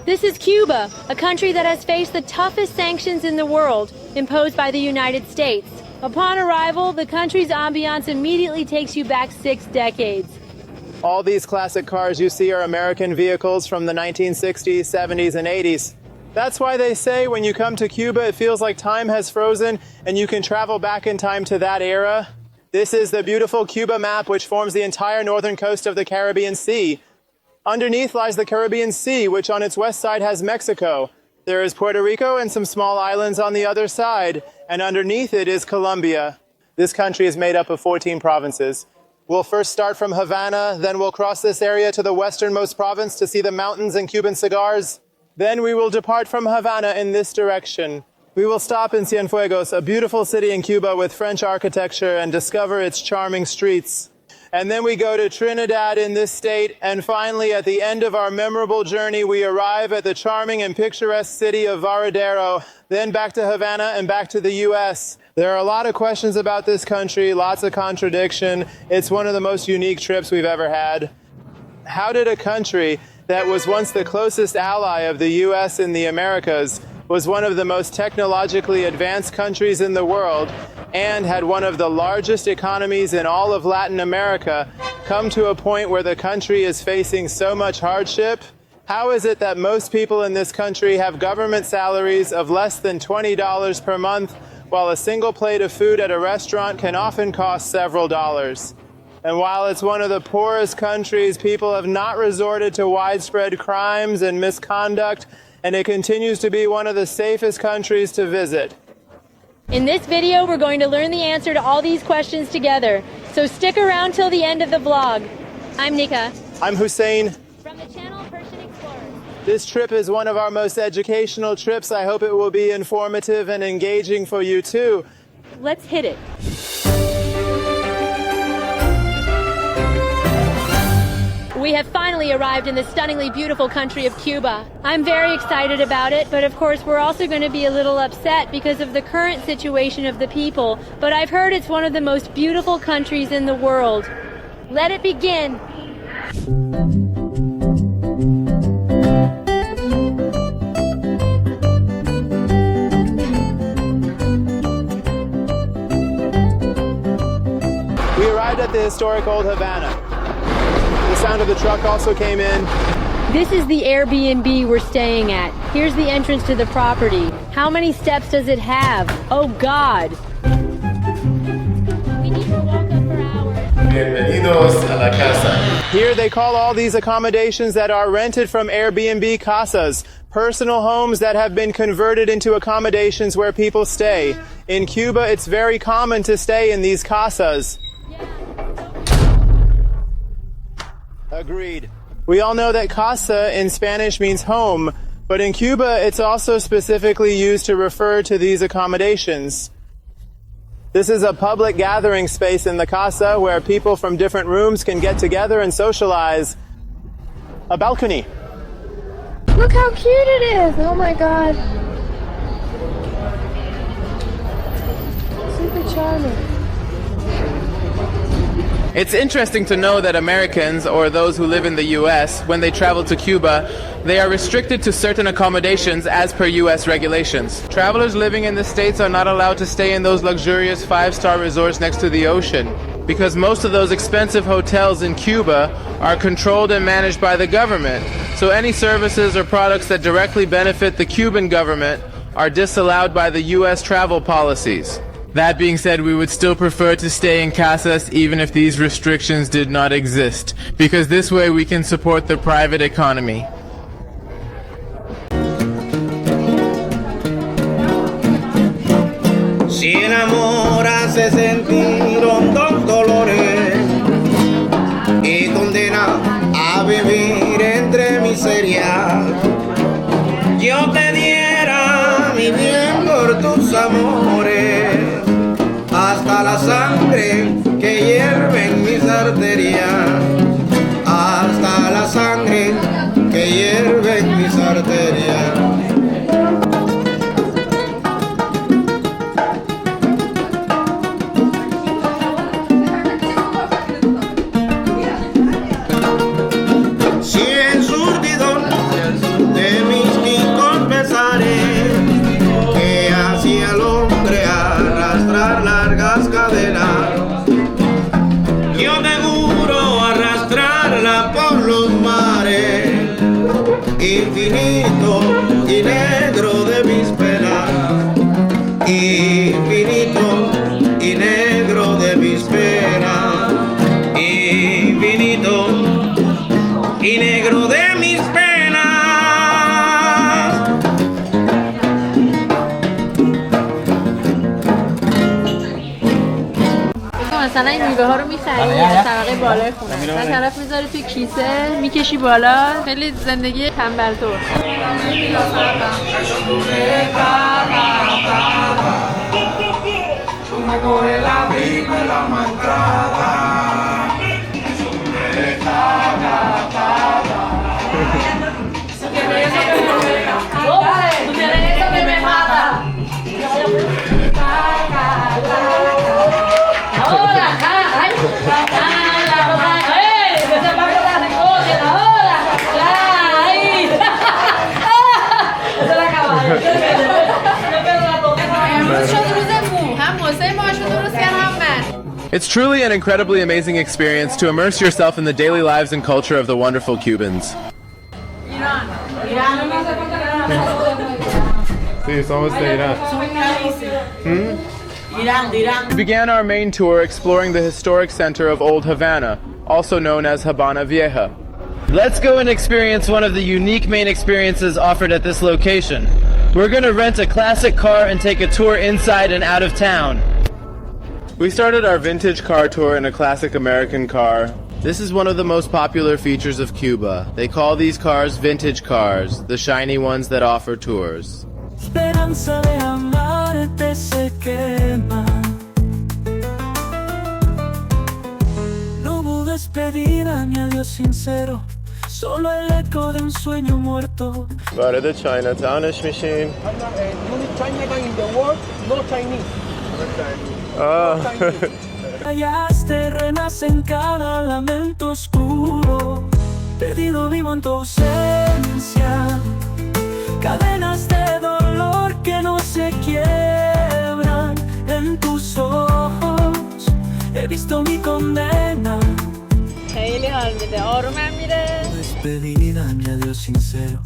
This is Cuba, a country that has faced the toughest sanctions in the world, imposed by the United States. Upon arrival, the country's ambiance immediately takes you back 6 decades. All these classic cars you see are American vehicles from the 1960s, 70s, and 80s. That's why they say when you come to Cuba, it feels like time has frozen and you can travel back in time to that era. This is the beautiful Cuba map, which forms the entire northern coast of the Caribbean Sea. Underneath lies the Caribbean Sea, which on its west side has Mexico. There is Puerto Rico and some small islands on the other side, and underneath it is Colombia. This country is made up of 14 provinces. We'll first start from Havana, then we'll cross this area to the westernmost province to see the mountains and Cuban cigars. Then we will depart from Havana in this direction. We will stop in Cienfuegos, a beautiful city in Cuba with French architecture, and discover its charming streets. And then we go to Trinidad in this state, and finally at the end of our memorable journey we arrive at the charming and picturesque city of Varadero, then back to Havana and back to the US. There are a lot of questions about this country, lots of contradiction. It's one of the most unique trips we've ever had. How did a country that was once the closest ally of the US in the Americas, was one of the most technologically advanced countries in the world, and had one of the largest economies in all of Latin America, come to a point where the country is facing so much hardship? How is it that most people in this country have government salaries of less than $20 per month, while a single plate of food at a restaurant can often cost several dollars? And while it's one of the poorest countries, people have not resorted to widespread crimes and misconduct, and it continues to be one of the safest countries to visit. In this video, we're going to learn the answer to all these questions together. So stick around till the end of the vlog. I'm Nika. I'm Hussein. From the channel Persian Explorer. This trip is one of our most educational trips. I hope it will be informative and engaging for you too. Let's hit it. We have finally arrived in the stunningly beautiful country of Cuba. I'm very excited about it, but of course we're also going to be a little upset because of the current situation of the people. But I've heard it's one of the most beautiful countries in the world. Let it begin. We arrived at the historic Old Havana. The sound of the truck also came in. This is the Airbnb we're staying at. Here's the entrance to the property. How many steps does it have? Oh God! We need to walk up for hours. Bienvenidos a la casa. Here they call all these accommodations that are rented from Airbnb casas, personal homes that have been converted into accommodations where people stay. In Cuba, it's very common to stay in these casas. Agreed. We all know that casa in Spanish means home, but in Cuba it's also specifically used to refer to these accommodations. This is a public gathering space in the casa where people from different rooms can get together and socialize. A balcony. Look how cute it is! Oh my god. Super charming. It's interesting to know that Americans, or those who live in the US, when they travel to Cuba, they are restricted to certain accommodations as per US regulations. Travelers living in the States are not allowed to stay in those luxurious 5-star resorts next to the ocean, because most of those expensive hotels in Cuba are controlled and managed by the government. So any services or products that directly benefit the Cuban government are disallowed by the US travel policies. That being said, we would still prefer to stay in casas even if these restrictions did not exist, because this way we can support the private economy. Si enamoras es sentir hondos dolores y condena a vivir entre miserias. Yo te diera mi bien por tus amores, hasta la sangre que hierve en mis arterias, hasta la sangre que hierve en mis arterias. Si el surtidor de mi infinito y negro de mis penas, infinito y negro de mis penas, infinito y negro de mis penas. مثلا این میوه ها رو میخری از طبقه بالای خونه و طرف میذاری توی کیسه میکشی بالا. خیلی زندگی تنبل طور. It's truly an incredibly amazing experience to immerse yourself in the daily lives and culture of the wonderful Cubans. We began our main tour exploring the historic center of Old Havana, also known as Habana Vieja. Let's go and experience one of the unique main experiences offered at this location. We're going to rent a classic car and take a tour inside and out of town. We started our vintage car tour in a classic American car. This is one of the most popular features of Cuba. They call these cars vintage cars, the shiny ones that offer tours. Esperanza de amarte se quema. No hubo despedida ni adiós sincero, solo el eco de un sueño muerto. وارد چایناتاونش میشیم. Callas terrenas en cada lamento oscuro, perdido vivo en tu ausencia. Cadenas de dolor que no se quiebran en tus ojos. He visto mi condena. Despedida ni adiós sincero.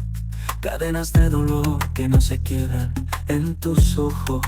Cadenas de dolor que no se quiebran en tus ojos.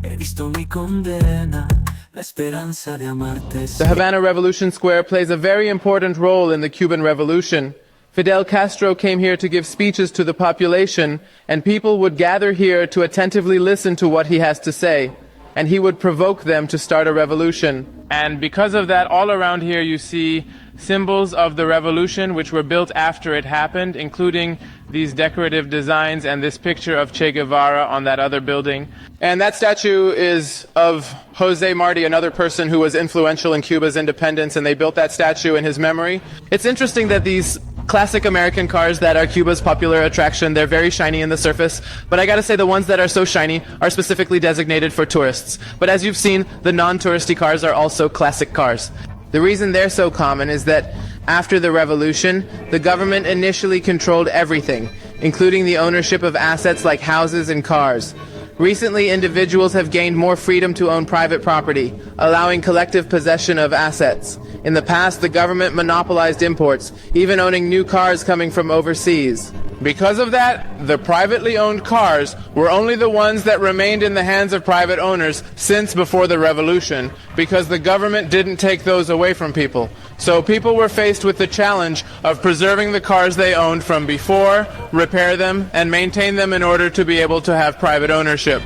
He visto mi condena. La esperanza de amarte. The Havana Revolution Square plays a very important role in the Cuban Revolution. Fidel Castro came here to give speeches to the population, and people would gather here to attentively listen to what he has to say, and he would provoke them to start a revolution. And because of that, all around here you see symbols of the revolution which were built after it happened, including these decorative designs and this picture of Che Guevara on that other building. And that statue is of Jose Marti, another person who was influential in Cuba's independence, and they built that statue in his memory. It's interesting that these classic American cars that are Cuba's popular attraction, they're very shiny in the surface, but I gotta say the ones that are so shiny are specifically designated for tourists. But as you've seen, the non-touristy cars are also classic cars. The reason they're so common is that after the revolution, the government initially controlled everything, including the ownership of assets like houses and cars. Recently, individuals have gained more freedom to own private property, allowing collective possession of assets. In the past, the government monopolized imports, even owning new cars coming from overseas. Because of that, the privately owned cars were only the ones that remained in the hands of private owners since before the revolution, because the government didn't take those away from people. So people were faced with the challenge of preserving the cars they owned from before, repair them, and maintain them in order to be able to have private ownership.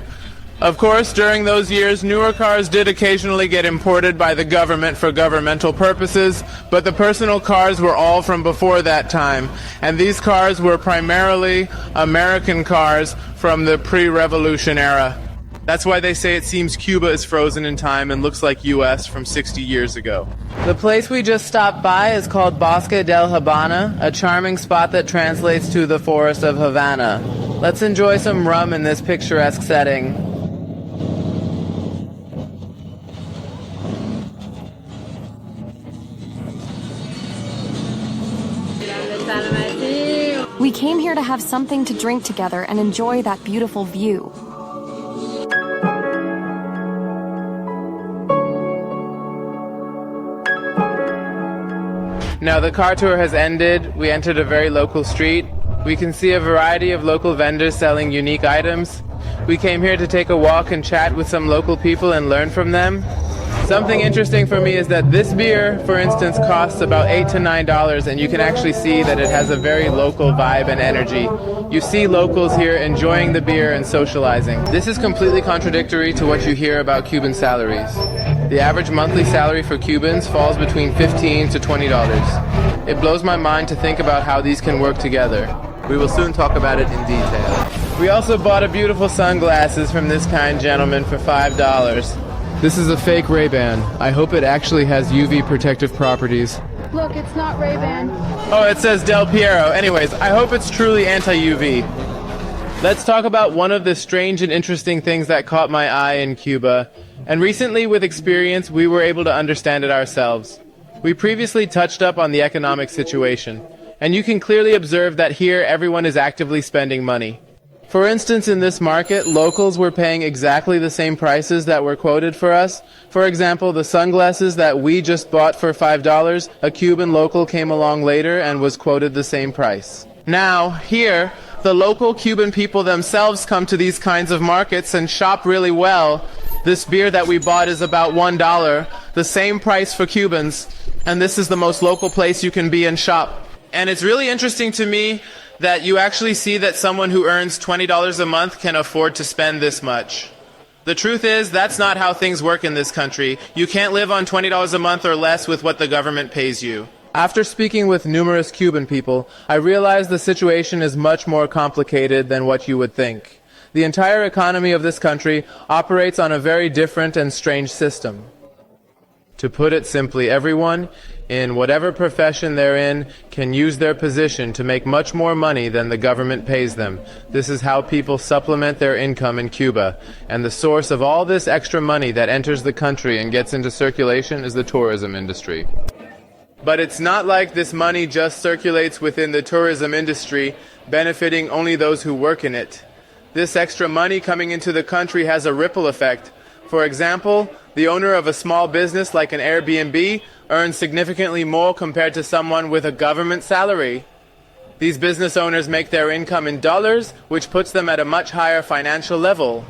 Of course, during those years, newer cars did occasionally get imported by the government for governmental purposes, but the personal cars were all from before that time, and these cars were primarily American cars from the pre-revolution era. That's why they say it seems Cuba is frozen in time and looks like US from 60 years ago. The place we just stopped by is called Bosque del Habana, a charming spot that translates to the Forest of Havana. Let's enjoy some rum in this picturesque setting. We came here to have something to drink together and enjoy that beautiful view. Now the car tour has ended. We entered a very local street. We can see a variety of local vendors selling unique items. We came here to take a walk and chat with some local people and learn from them. Something interesting for me is that this beer, for instance, costs about $8 to $9, and you can actually see that it has a very local vibe and energy. You see locals here enjoying the beer and socializing. This is completely contradictory to what you hear about Cuban salaries. The average monthly salary for Cubans falls between $15 to $20. It blows my mind to think about how these can work together. We will soon talk about it in detail. We also bought a beautiful sunglasses from this kind gentleman for $5. This is a fake Ray-Ban. I hope it actually has UV protective properties. Look, it's not Ray-Ban. Oh, it says Del Piero. Anyways, I hope it's truly anti-UV. Let's talk about one of the strange and interesting things that caught my eye in Cuba. And recently, with experience, we were able to understand it ourselves. We previously touched up on the economic situation, and you can clearly observe that here everyone is actively spending money. For instance, in this market, locals were paying exactly the same prices that were quoted for us. For example, the sunglasses that we just bought for $5, a Cuban local came along later and was quoted the same price. Now, here, the local Cuban people themselves come to these kinds of markets and shop really well. This beer that we bought is about $1, the same price for Cubans, and this is the most local place you can be and shop. And it's really interesting to me that you actually see that someone who earns $20 a month can afford to spend this much. The truth is, that's not how things work in this country. You can't live on $20 a month or less with what the government pays you. After speaking with numerous Cuban people, I realized the situation is much more complicated than what you would think. The entire economy of this country operates on a very different and strange system. To put it simply, everyone, in whatever profession they're in, can use their position to make much more money than the government pays them. This is how people supplement their income in Cuba. And the source of all this extra money that enters the country and gets into circulation is the tourism industry. But it's not like this money just circulates within the tourism industry, benefiting only those who work in it. This extra money coming into the country has a ripple effect. For example, the owner of a small business like an Airbnb earns significantly more compared to someone with a government salary. These business owners make their income in dollars, which puts them at a much higher financial level.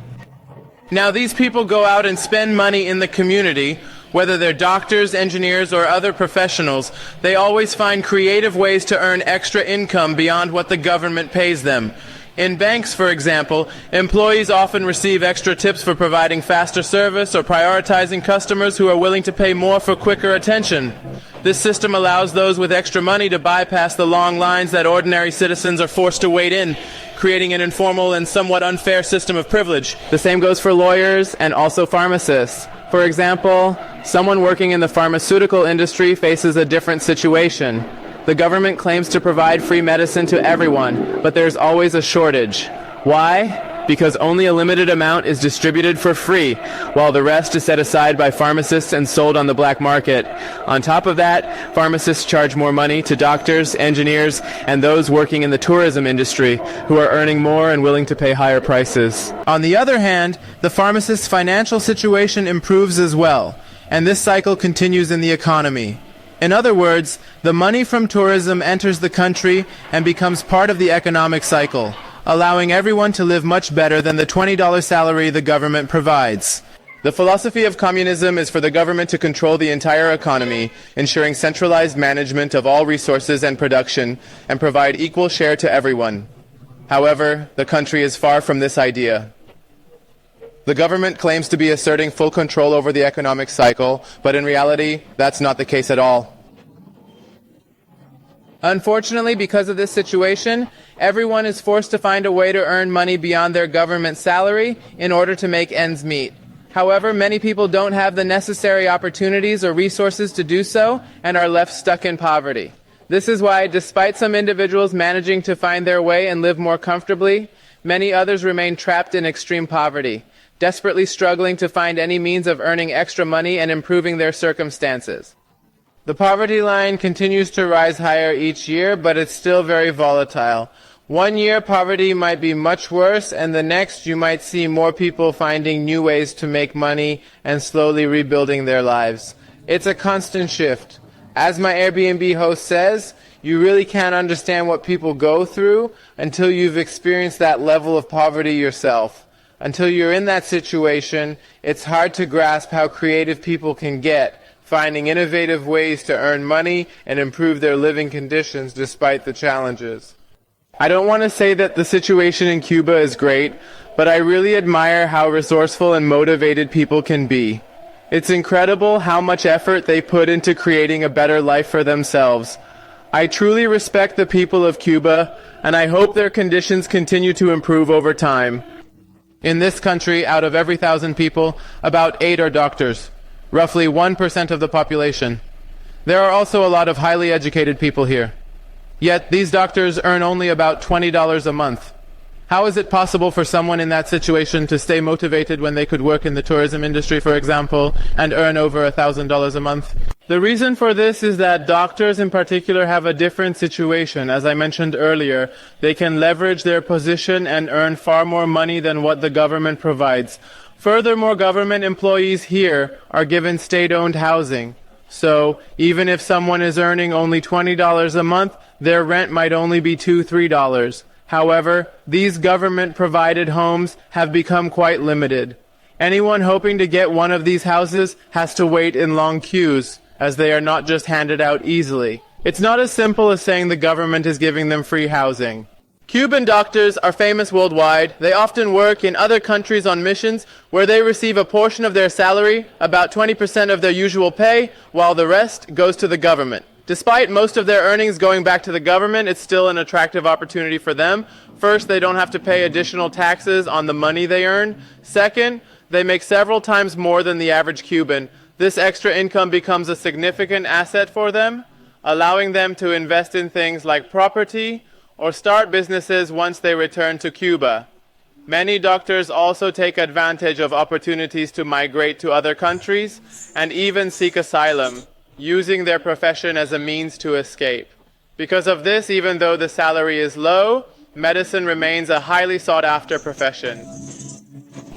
Now, these people go out and spend money in the community, whether they're doctors, engineers, or other professionals. They always find creative ways to earn extra income beyond what the government pays them. In banks, for example, employees often receive extra tips for providing faster service or prioritizing customers who are willing to pay more for quicker attention. This system allows those with extra money to bypass the long lines that ordinary citizens are forced to wait in, creating an informal and somewhat unfair system of privilege. The same goes for lawyers and also pharmacists. For example, someone working in the pharmaceutical industry faces a different situation. The government claims to provide free medicine to everyone, but there's always a shortage. Why? Because only a limited amount is distributed for free, while the rest is set aside by pharmacists and sold on the black market. On top of that, pharmacists charge more money to doctors, engineers, and those working in the tourism industry, who are earning more and willing to pay higher prices. On the other hand, the pharmacist's financial situation improves as well, and this cycle continues in the economy. In other words, the money from tourism enters the country and becomes part of the economic cycle, allowing everyone to live much better than the $20 salary the government provides. The philosophy of communism is for the government to control the entire economy, ensuring centralized management of all resources and production, and provide equal share to everyone. However, the country is far from this idea. The government claims to be asserting full control over the economic cycle, but in reality, that's not the case at all. Unfortunately, because of this situation, everyone is forced to find a way to earn money beyond their government salary in order to make ends meet. However, many people don't have the necessary opportunities or resources to do so and are left stuck in poverty. This is why, despite some individuals managing to find their way and live more comfortably, many others remain trapped in extreme poverty, desperately struggling to find any means of earning extra money and improving their circumstances. The poverty line continues to rise higher each year, but it's still very volatile. One year poverty might be much worse, and the next you might see more people finding new ways to make money and slowly rebuilding their lives. It's a constant shift. As my Airbnb host says, You really can't understand what people go through until you've experienced that level of poverty yourself. Until you're in that situation, it's hard to grasp how creative people can get, finding innovative ways to earn money and improve their living conditions despite the challenges. I don't want to say that the situation in Cuba is great, but I really admire how resourceful and motivated people can be. It's incredible how much effort they put into creating a better life for themselves. I truly respect the people of Cuba, and I hope their conditions continue to improve over time. In this country, out of every 1,000 people, about 8 are doctors, roughly 1% of the population. There are also a lot of highly educated people here. Yet these doctors earn only about $20 a month. How is it possible for someone in that situation to stay motivated when they could work in the tourism industry, for example, and earn over $1,000 a month? The reason for this is that doctors in particular have a different situation. As I mentioned earlier, they can leverage their position and earn far more money than what the government provides. Furthermore, government employees here are given state-owned housing. So even if someone is earning only $20 a month, their rent might only be $2, $3. However, these government-provided homes have become quite limited. Anyone hoping to get one of these houses has to wait in long queues, as they are not just handed out easily. It's not as simple as saying the government is giving them free housing. Cuban doctors are famous worldwide. They often work in other countries on missions where they receive a portion of their salary, about 20% of their usual pay, while the rest goes to the government. Despite most of their earnings going back to the government, it's still an attractive opportunity for them. First, they don't have to pay additional taxes on the money they earn. Second, they make several times more than the average Cuban. This extra income becomes a significant asset for them, allowing them to invest in things like property or start businesses once they return to Cuba. Many doctors also take advantage of opportunities to migrate to other countries and even seek asylum, using their profession as a means to escape. Because of this, even though the salary is low, medicine remains a highly sought-after profession.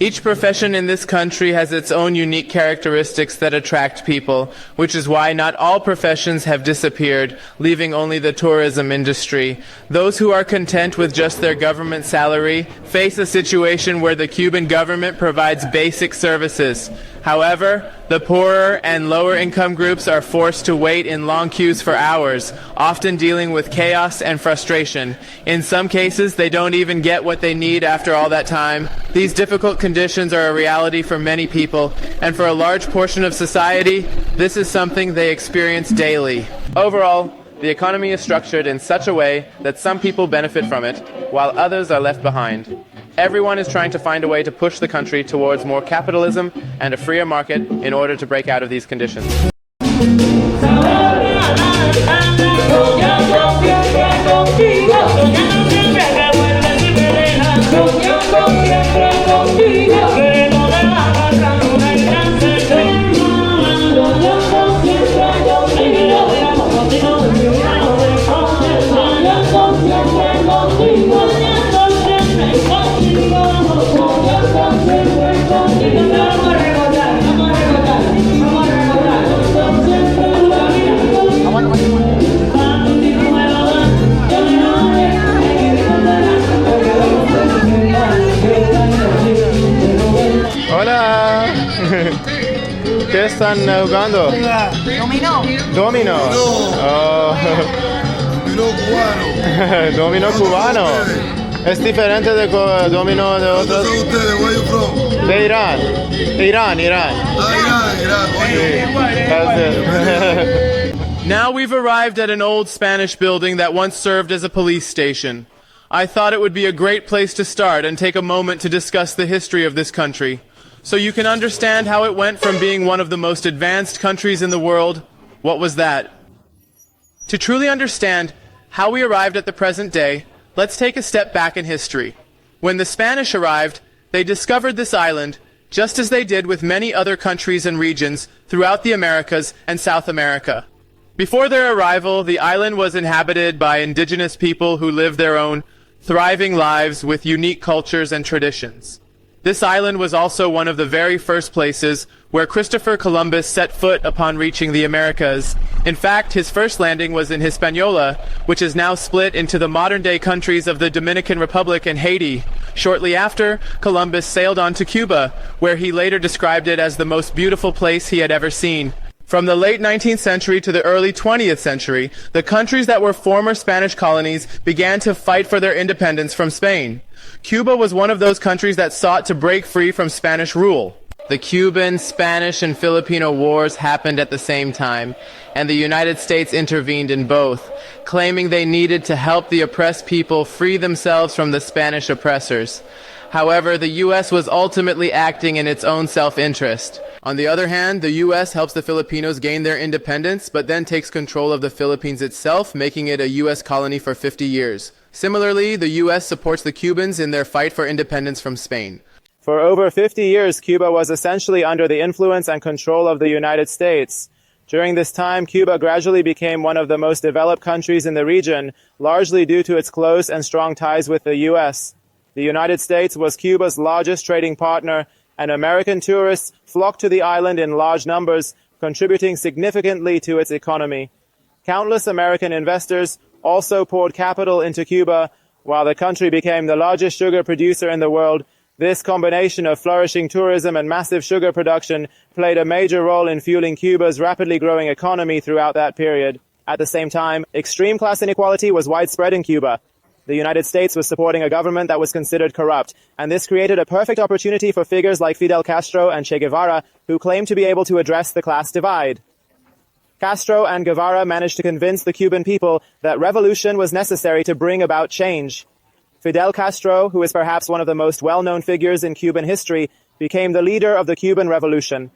Each profession in this country has its own unique characteristics that attract people, which is why not all professions have disappeared, leaving only the tourism industry. Those who are content with just their government salary face a situation where the Cuban government provides basic services. However, the poorer and lower income groups are forced to wait in long queues for hours, often dealing with chaos and frustration. In some cases, they don't even get what they need after all that time. These difficult conditions are a reality for many people, and for a large portion of society, this is something they experience daily. Overall, the economy is structured in such a way that some people benefit from it, while others are left behind. Everyone is trying to find a way to push the country towards more capitalism and a freer market in order to break out of these conditions. Hola. ¿Qué están jugando? Dominó. Domino. Oh. Dominó cubano. Domino cubano. Es diferente de domino de ¿Dónde otros. son ustedes? Where you from? De Irán. Irán. Irán, oye. That's it. Now we've arrived at an old Spanish building that once served as a police station. I thought it would be a great place to start and take a moment to discuss the history of this country, so you can understand how it went from being one of the most advanced countries in the world. What was that? To truly understand how we arrived at the present day, let's take a step back in history. When the Spanish arrived, they discovered this island, just as they did with many other countries and regions throughout the Americas and South America. Before their arrival, the island was inhabited by indigenous people who lived their own thriving lives with unique cultures and traditions. This island was also one of the very first places where Christopher Columbus set foot upon reaching the Americas. In fact, his first landing was in Hispaniola, which is now split into the modern-day countries of the Dominican Republic and Haiti. Shortly after, Columbus sailed on to Cuba, where he later described it as the most beautiful place he had ever seen. From the late 19th century to the early 20th century, the countries that were former Spanish colonies began to fight for their independence from Spain. Cuba was one of those countries that sought to break free from Spanish rule. The Cuban, Spanish, and Filipino wars happened at the same time, and the United States intervened in both, claiming they needed to help the oppressed people free themselves from the Spanish oppressors. However, the U.S. was ultimately acting in its own self-interest. On the other hand, the U.S. helps the Filipinos gain their independence, but then takes control of the Philippines itself, making it a U.S. colony for 50 years. Similarly, the U.S. supports the Cubans in their fight for independence from Spain. For over 50 years, Cuba was essentially under the influence and control of the United States. During this time, Cuba gradually became one of the most developed countries in the region, largely due to its close and strong ties with the U.S. The United States was Cuba's largest trading partner, and American tourists flocked to the island in large numbers, contributing significantly to its economy. Countless American investors also poured capital into Cuba, while the country became the largest sugar producer in the world. This combination of flourishing tourism and massive sugar production played a major role in fueling Cuba's rapidly growing economy throughout that period. At the same time, extreme class inequality was widespread in Cuba. The United States was supporting a government that was considered corrupt, and this created a perfect opportunity for figures like Fidel Castro and Che Guevara, who claimed to be able to address the class divide. Castro and Guevara managed to convince the Cuban people that revolution was necessary to bring about change. Fidel Castro, who is perhaps one of the most well-known figures in Cuban history, became the leader of the Cuban Revolution.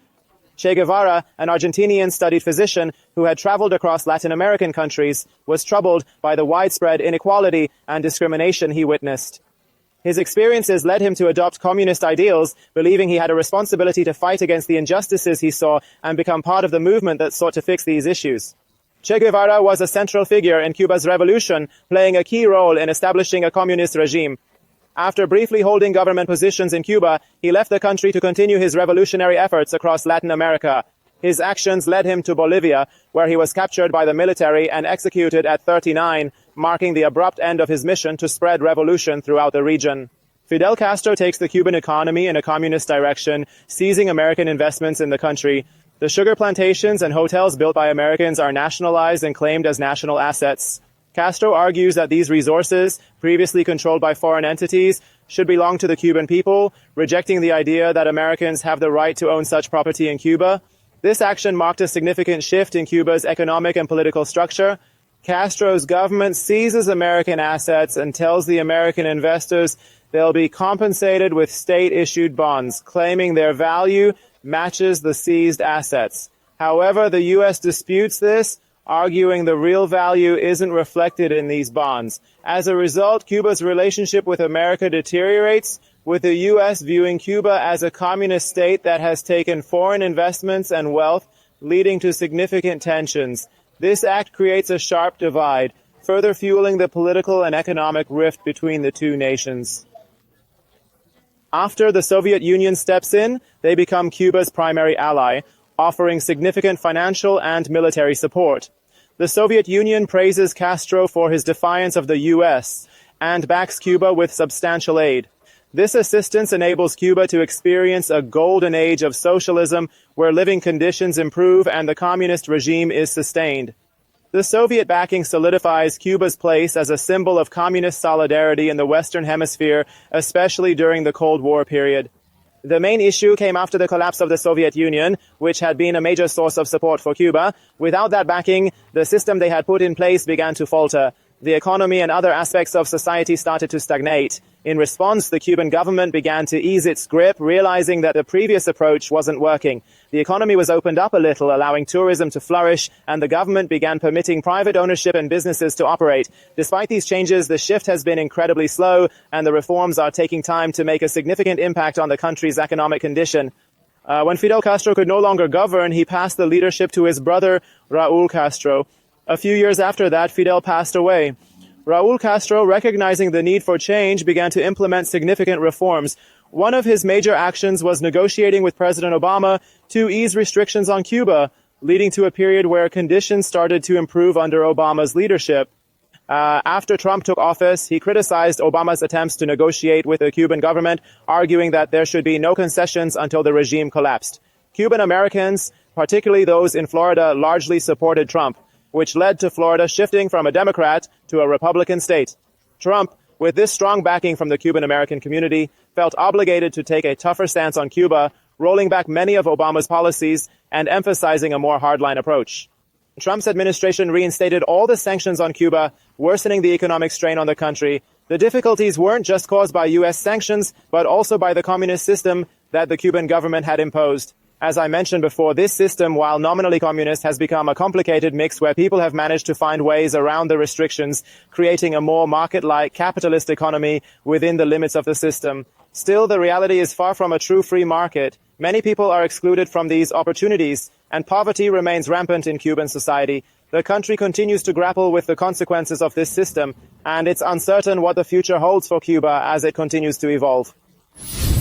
Che Guevara, an Argentinian-studied physician who had traveled across Latin American countries, was troubled by the widespread inequality and discrimination he witnessed. His experiences led him to adopt communist ideals, believing he had a responsibility to fight against the injustices he saw and become part of the movement that sought to fix these issues. Che Guevara was a central figure in Cuba's revolution, playing a key role in establishing a communist regime. After briefly holding government positions in Cuba, he left the country to continue his revolutionary efforts across Latin America. His actions led him to Bolivia, where he was captured by the military and executed at 39, marking the abrupt end of his mission to spread revolution throughout the region. Fidel Castro takes the Cuban economy in a communist direction, seizing American investments in the country. The sugar plantations and hotels built by Americans are nationalized and claimed as national assets. Castro argues that these resources, previously controlled by foreign entities, should belong to the Cuban people, rejecting the idea that Americans have the right to own such property in Cuba. This action marked a significant shift in Cuba's economic and political structure. Castro's government seizes American assets and tells the American investors they'll be compensated with state-issued bonds, claiming their value matches the seized assets. However, the U.S. disputes this, arguing the real value isn't reflected in these bonds. As a result, Cuba's relationship with America deteriorates, with the U.S. viewing Cuba as a communist state that has taken foreign investments and wealth, leading to significant tensions. This act creates a sharp divide, further fueling the political and economic rift between the two nations. After the Soviet Union steps in, they become Cuba's primary ally, offering significant financial and military support. The Soviet Union praises Castro for his defiance of the U.S. and backs Cuba with substantial aid. This assistance enables Cuba to experience a golden age of socialism where living conditions improve and the communist regime is sustained. The Soviet backing solidifies Cuba's place as a symbol of communist solidarity in the Western Hemisphere, especially during the Cold War period. The main issue came after the collapse of the Soviet Union, which had been a major source of support for Cuba. Without that backing, the system they had put in place began to falter. The economy and other aspects of society started to stagnate. In response, the Cuban government began to ease its grip, realizing that the previous approach wasn't working. The economy was opened up a little, allowing tourism to flourish, and the government began permitting private ownership and businesses to operate. Despite these changes, the shift has been incredibly slow, and the reforms are taking time to make a significant impact on the country's economic condition. When Fidel Castro could no longer govern, he passed the leadership to his brother, Raúl Castro. A few years after that, Fidel passed away. Raúl Castro, recognizing the need for change, began to implement significant reforms. One of his major actions was negotiating with President Obama to ease restrictions on Cuba, leading to a period where conditions started to improve under Obama's leadership. After Trump took office, he criticized Obama's attempts to negotiate with the Cuban government, arguing that there should be no concessions until the regime collapsed. Cuban Americans, particularly those in Florida, largely supported Trump, which led to Florida shifting from a Democrat to a Republican state. Trump, with this strong backing from the Cuban American community, felt obligated to take a tougher stance on Cuba, rolling back many of Obama's policies and emphasizing a more hardline approach. Trump's administration reinstated all the sanctions on Cuba, worsening the economic strain on the country. The difficulties weren't just caused by U.S. sanctions, but also by the communist system that the Cuban government had imposed. As I mentioned before, this system, while nominally communist, has become a complicated mix where people have managed to find ways around the restrictions, creating a more market-like capitalist economy within the limits of the system. Still, the reality is far from a true free market. Many people are excluded from these opportunities, and poverty remains rampant in Cuban society. The country continues to grapple with the consequences of this system, and it's uncertain what the future holds for Cuba as it continues to evolve.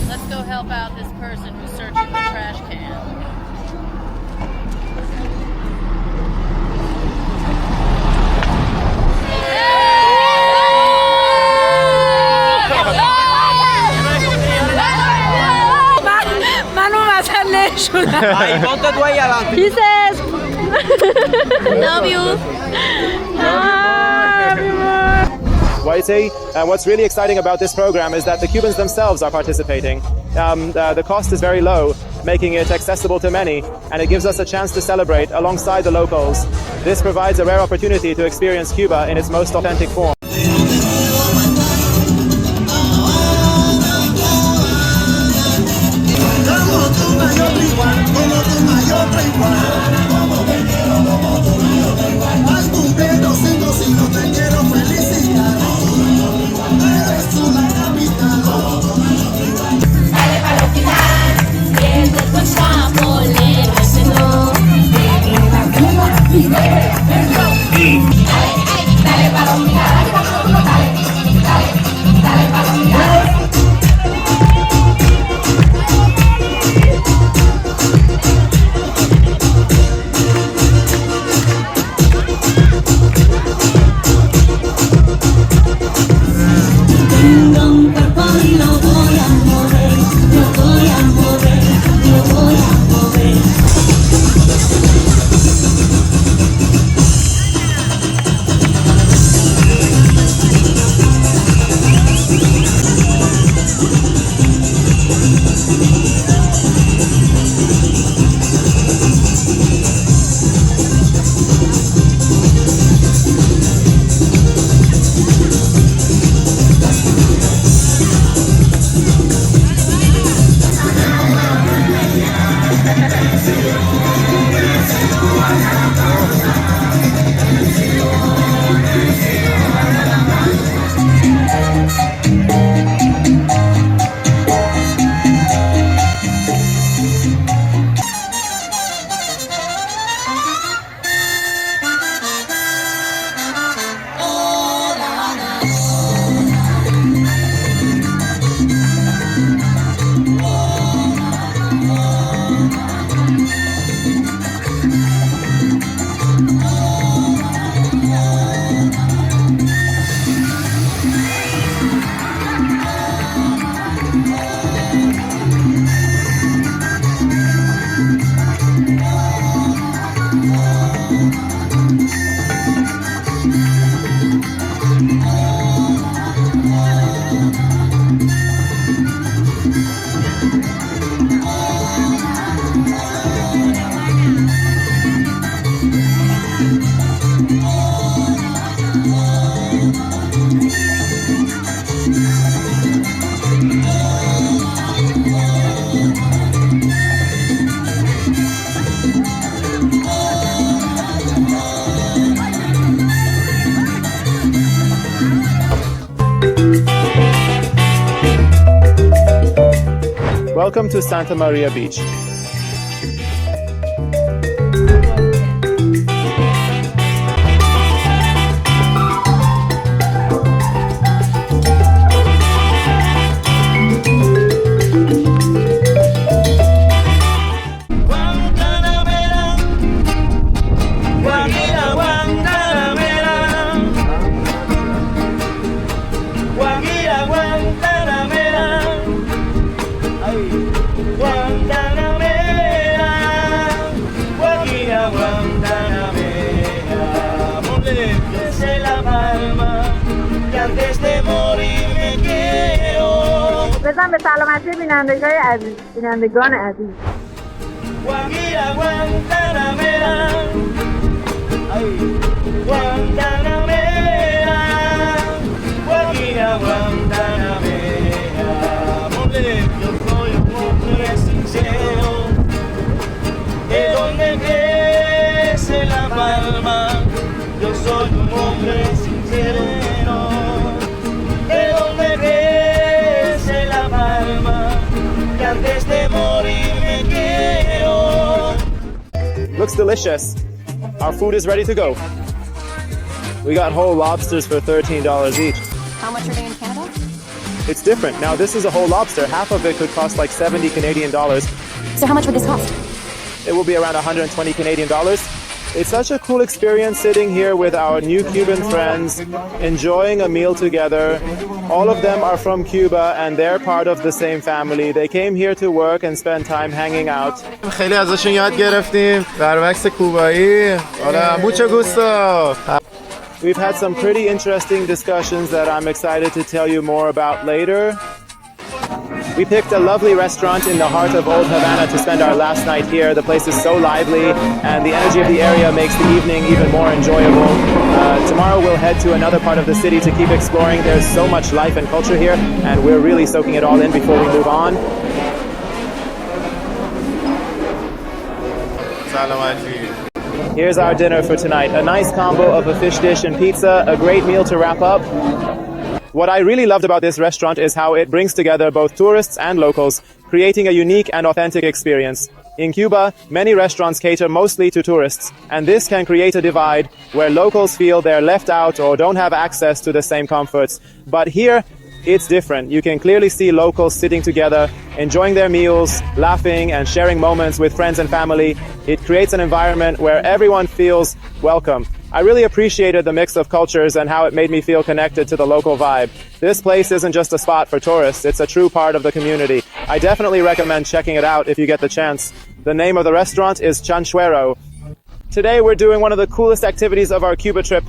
Let's go help out this person who's searching the trash can. He says, Love you. What's really exciting about this program is that the Cubans themselves are participating. The cost is very low, making it accessible to many, and it gives us a chance to celebrate alongside the locals. This provides a rare opportunity to experience Cuba in its most authentic form. Welcome to Santa Maria Beach. به سلامتی بینندگان عزیز. Guajira, Guantanamera, ay, Guantanamera, Guajira, Guantanamera, donde yo soy un hombre sincero, de donde crece la palma, yo soy un hombre sincero, de donde crece la palma, que antes de morir me quiero. Looks delicious. Our food is ready to go. We got whole lobsters for $13 each. How much are they in Canada? It's different. Now this is a whole lobster. Half of it could cost like 70 Canadian dollars. So how much would this cost? It will be around 120 Canadian dollars. It's such a cool experience sitting here with our new Cuban friends, enjoying a meal together. All of them are from Cuba and they're part of the same family. They came here to work and spend time hanging out. خیلی ازشون یاد گرفتیم. برعکس کوبایی. Hola, mucho gusto. We've had some pretty interesting discussions that I'm excited to tell you more about later. We picked a lovely restaurant in the heart of Old Havana to spend our last night here. The place is so lively and the energy of the area makes the evening even more enjoyable. Tomorrow we'll head to another part of the city to keep exploring. There's so much life and culture here and we're really soaking it all in before we move on. Here's our dinner for tonight. A nice combo of a fish dish and pizza, a great meal to wrap up. What I really loved about this restaurant is how it brings together both tourists and locals, creating a unique and authentic experience. In Cuba, many restaurants cater mostly to tourists, and this can create a divide where locals feel they're left out or don't have access to the same comforts. But here, it's different. You can clearly see locals sitting together, enjoying their meals, laughing and sharing moments with friends and family. It creates an environment where everyone feels welcome. I really appreciated the mix of cultures and how it made me feel connected to the local vibe. This place isn't just a spot for tourists, it's a true part of the community. I definitely recommend checking it out if you get the chance. The name of the restaurant is Chanchuero. Today we're doing one of the coolest activities of our Cuba trip.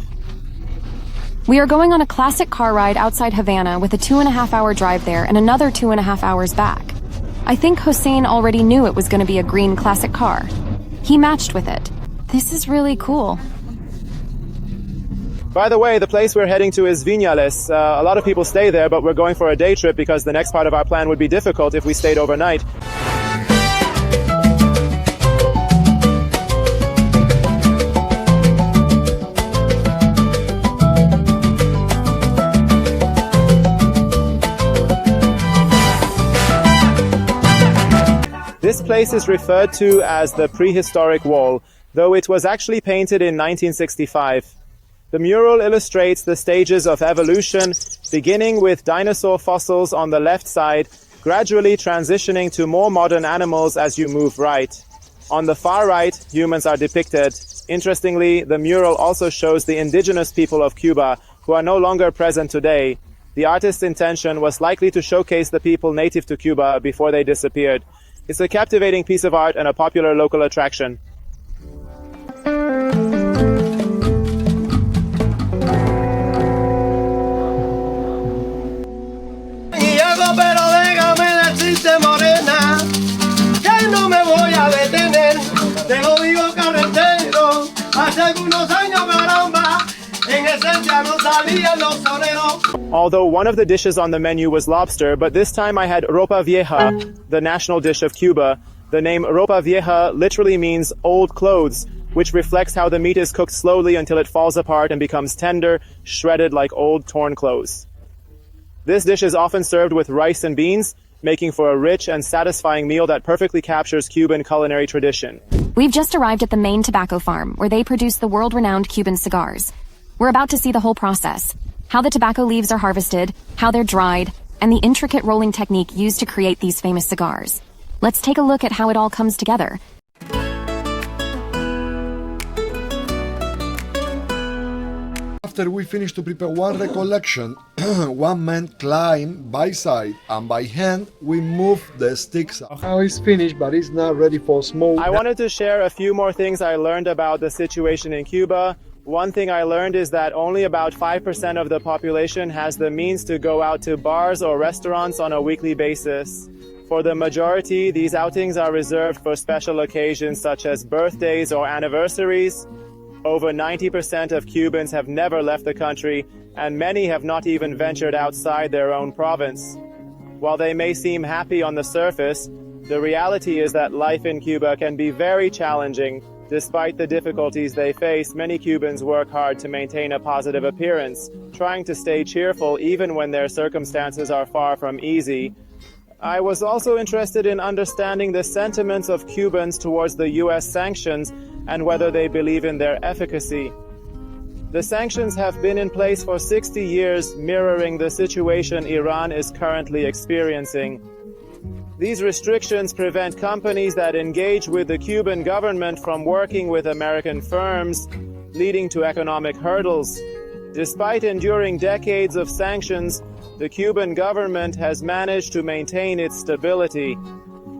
We are going on a classic car ride outside Havana with a 2.5-hour drive there and another 2.5 hours back. I think Hossein already knew it was going to be a green classic car. He matched with it. This is really cool. By the way, the place we're heading to is Viñales. A lot of people stay there, but we're going for a day trip because the next part of our plan would be difficult if we stayed overnight. This place is referred to as the Prehistoric Wall, though it was actually painted in 1965. The mural illustrates the stages of evolution, beginning with dinosaur fossils on the left side, gradually transitioning to more modern animals as you move right. On the far right, humans are depicted. Interestingly, the mural also shows the indigenous people of Cuba, who are no longer present today. The artist's intention was likely to showcase the people native to Cuba before they disappeared. It's a captivating piece of art and a popular local attraction. Pero déjame decirte, morena, que no me voy a detener. Te lo digo carretero, hace algunos años, caramba, en esencia no salían los toreros. Although one of the dishes on the menu was lobster, but this time I had ropa vieja, the national dish of Cuba. The name ropa vieja literally means old clothes, which reflects how the meat is cooked slowly until it falls apart and becomes tender, shredded like old torn clothes. This dish is often served with rice and beans, making for a rich and satisfying meal that perfectly captures Cuban culinary tradition. We've just arrived at the main tobacco farm, where they produce the world-renowned Cuban cigars. We're about to see the whole process, how the tobacco leaves are harvested, how they're dried, and the intricate rolling technique used to create these famous cigars. Let's take a look at how it all comes together. After we finish to prepare one recollection, one man climb by side and by hand we move the sticks. Now it's finished, but it's not ready for smoke. I wanted to share a few more things I learned about the situation in Cuba. One thing I learned is that only about 5% of the population has the means to go out to bars or restaurants on a weekly basis. For the majority, these outings are reserved for special occasions such as birthdays or anniversaries. Over 90% of Cubans have never left the country, and many have not even ventured outside their own province. While they may seem happy on the surface, the reality is that life in Cuba can be very challenging. Despite the difficulties they face, many Cubans work hard to maintain a positive appearance, trying to stay cheerful even when their circumstances are far from easy. I was also interested in understanding the sentiments of Cubans towards the US sanctions and whether they believe in their efficacy. The sanctions have been in place for 60 years, mirroring the situation Iran is currently experiencing. These restrictions prevent companies that engage with the Cuban government from working with American firms, leading to economic hurdles. Despite enduring decades of sanctions, the Cuban government has managed to maintain its stability.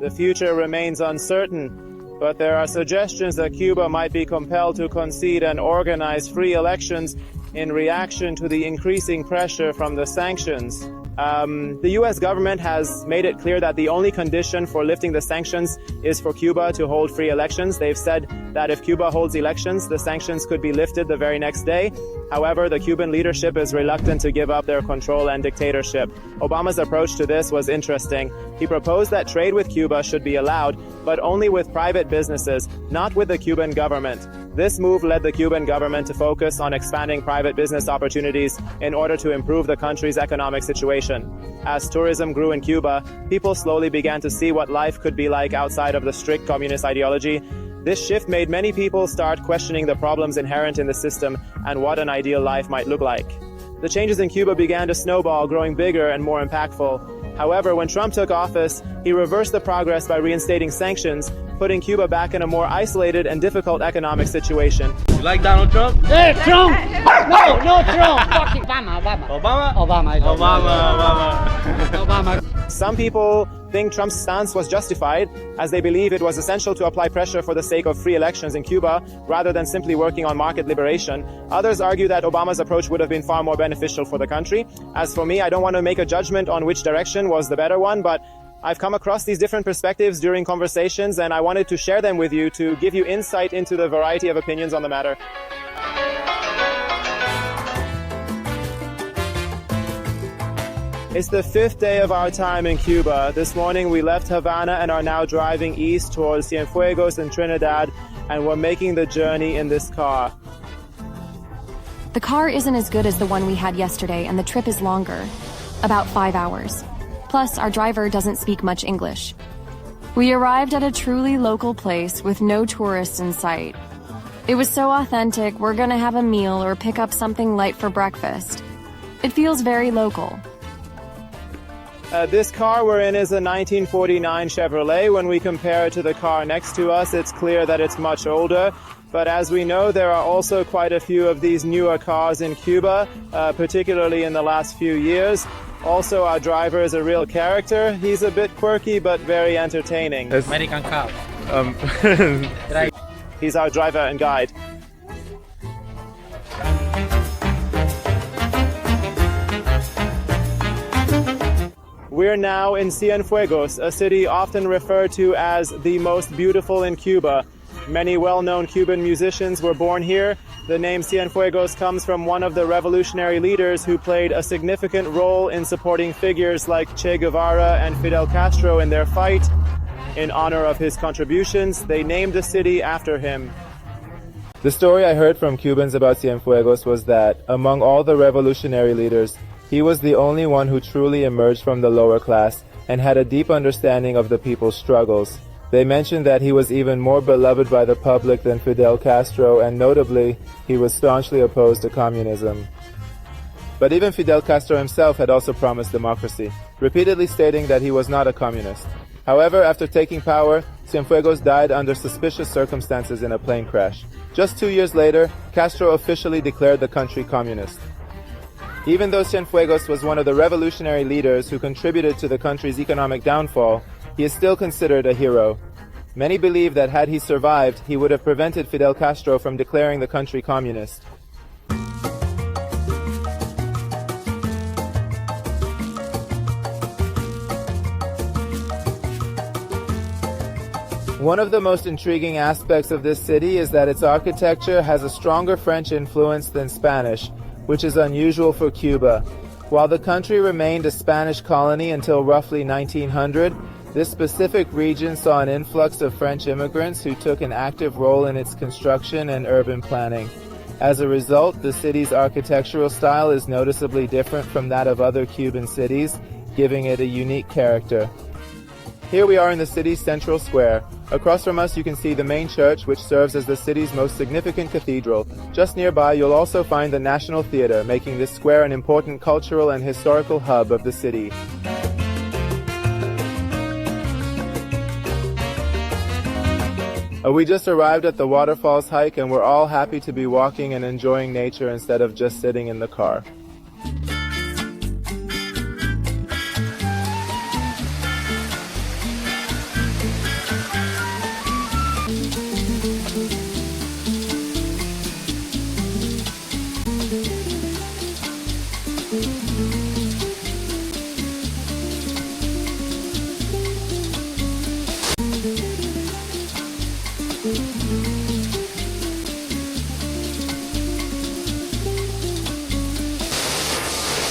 The future remains uncertain, but there are suggestions that Cuba might be compelled to concede and organize free elections in reaction to the increasing pressure from the sanctions. The US government has made it clear that the only condition for lifting the sanctions is for Cuba to hold free elections. They've said that if Cuba holds elections, the sanctions could be lifted the very next day. However, the Cuban leadership is reluctant to give up their control and dictatorship. Obama's approach to this was interesting. He proposed that trade with Cuba should be allowed, but only with private businesses, not with the Cuban government. This move led the Cuban government to focus on expanding private business opportunities in order to improve the country's economic situation. As tourism grew in Cuba, people slowly began to see what life could be like outside of the strict communist ideology. This shift made many people start questioning the problems inherent in the system and what an ideal life might look like. The changes in Cuba began to snowball, growing bigger and more impactful. However, when Trump took office, he reversed the progress by reinstating sanctions, putting Cuba back in a more isolated and difficult economic situation. You like Donald Trump? Hey, Trump! No Trump! Fucking Obama. Obama? Some people think Trump's stance was justified, as they believe it was essential to apply pressure for the sake of free elections in Cuba, rather than simply working on market liberation. Others argue that Obama's approach would have been far more beneficial for the country. As for me, I don't want to make a judgment on which direction was the better one, but I've come across these different perspectives during conversations, and I wanted to share them with you to give you insight into the variety of opinions on the matter. It's the 5th day of our time in Cuba. This morning we left Havana and are now driving east towards Cienfuegos in Trinidad, and we're making the journey in this car. The car isn't as good as the one we had yesterday, and the trip is longer, about 5 hours. Plus, our driver doesn't speak much English. We arrived at a truly local place with no tourists in sight. It was so authentic, we're gonna have a meal or pick up something light for breakfast. It feels very local. This car we're in is a 1949 Chevrolet. When we compare it to the car next to us, it's clear that it's much older. But as we know, there are also quite a few of these newer cars in Cuba, particularly in the last few years. Also, our driver is a real character. He's a bit quirky, but very entertaining. American car. He's our driver and guide. We're now in Cienfuegos, a city often referred to as the most beautiful in Cuba. Many well-known Cuban musicians were born here. The name Cienfuegos comes from one of the revolutionary leaders who played a significant role in supporting figures like Che Guevara and Fidel Castro in their fight. In honor of his contributions, they named the city after him. The story I heard from Cubans about Cienfuegos was that, among all the revolutionary leaders, he was the only one who truly emerged from the lower class and had a deep understanding of the people's struggles. They mentioned that he was even more beloved by the public than Fidel Castro, and notably, he was staunchly opposed to communism. But even Fidel Castro himself had also promised democracy, repeatedly stating that he was not a communist. However, after taking power, Cienfuegos died under suspicious circumstances in a plane crash. Just 2 years later, Castro officially declared the country communist. Even though Cienfuegos was one of the revolutionary leaders who contributed to the country's economic downfall, he is still considered a hero. Many believe that had he survived, he would have prevented Fidel Castro from declaring the country communist. One of the most intriguing aspects of this city is that its architecture has a stronger French influence than Spanish, which is unusual for Cuba. While the country remained a Spanish colony until roughly 1900, this specific region saw an influx of French immigrants who took an active role in its construction and urban planning. As a result, the city's architectural style is noticeably different from that of other Cuban cities, giving it a unique character. Here we are in the city's central square. Across from us you can see the main church, which serves as the city's most significant cathedral. Just nearby you'll also find the National Theater, making this square an important cultural and historical hub of the city. We just arrived at the waterfalls hike and we're all happy to be walking and enjoying nature instead of just sitting in the car.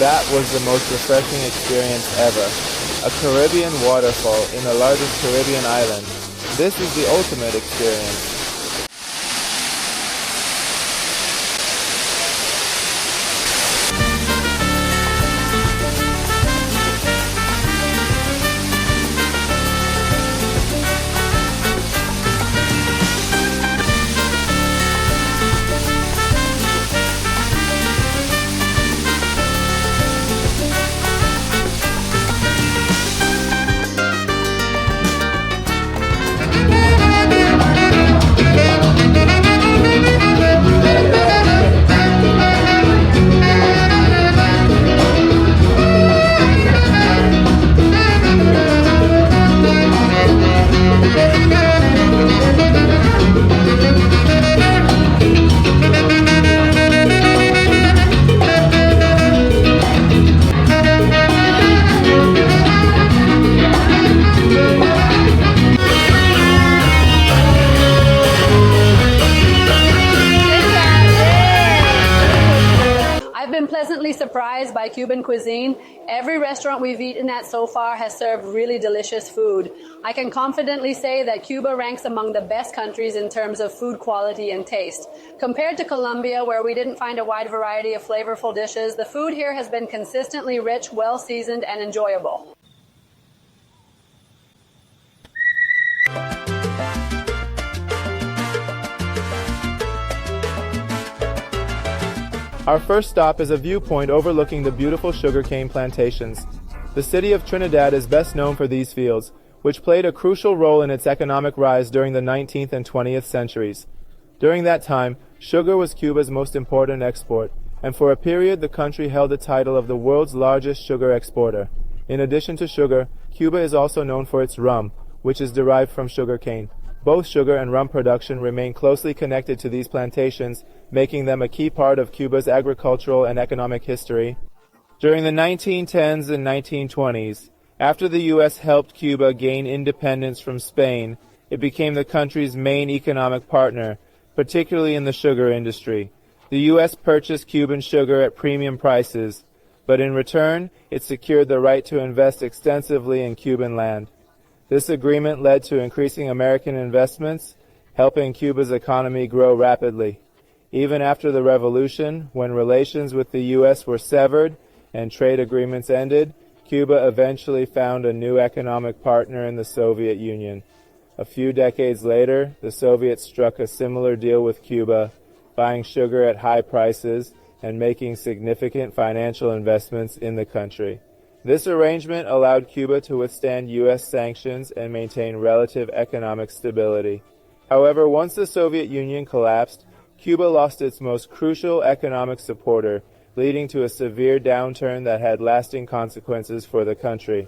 That was the most refreshing experience ever. A Caribbean waterfall in the largest Caribbean island. This is the ultimate experience. Pleasantly surprised by Cuban cuisine. Every restaurant we've eaten at so far has served really delicious food. I can confidently say that Cuba ranks among the best countries in terms of food quality and taste. Compared to Colombia, where we didn't find a wide variety of flavorful dishes, the food here has been consistently rich, well-seasoned, and enjoyable. Our first stop is a viewpoint overlooking the beautiful sugarcane plantations. The city of Trinidad is best known for these fields, which played a crucial role in its economic rise during the 19th and 20th centuries. During that time, sugar was Cuba's most important export, and for a period the country held the title of the world's largest sugar exporter. In addition to sugar, Cuba is also known for its rum, which is derived from sugarcane. Both sugar and rum production remain closely connected to these plantations, making them a key part of Cuba's agricultural and economic history. During the 1910s and 1920s, after the U.S. helped Cuba gain independence from Spain, it became the country's main economic partner, particularly in the sugar industry. The U.S. purchased Cuban sugar at premium prices, but in return, it secured the right to invest extensively in Cuban land. This agreement led to increasing American investments, helping Cuba's economy grow rapidly. Even after the revolution, when relations with the U.S. were severed and trade agreements ended, Cuba eventually found a new economic partner in the Soviet Union. A few decades later, the Soviets struck a similar deal with Cuba, buying sugar at high prices and making significant financial investments in the country. This arrangement allowed Cuba to withstand U.S. sanctions and maintain relative economic stability. However, once the Soviet Union collapsed, Cuba lost its most crucial economic supporter, leading to a severe downturn that had lasting consequences for the country.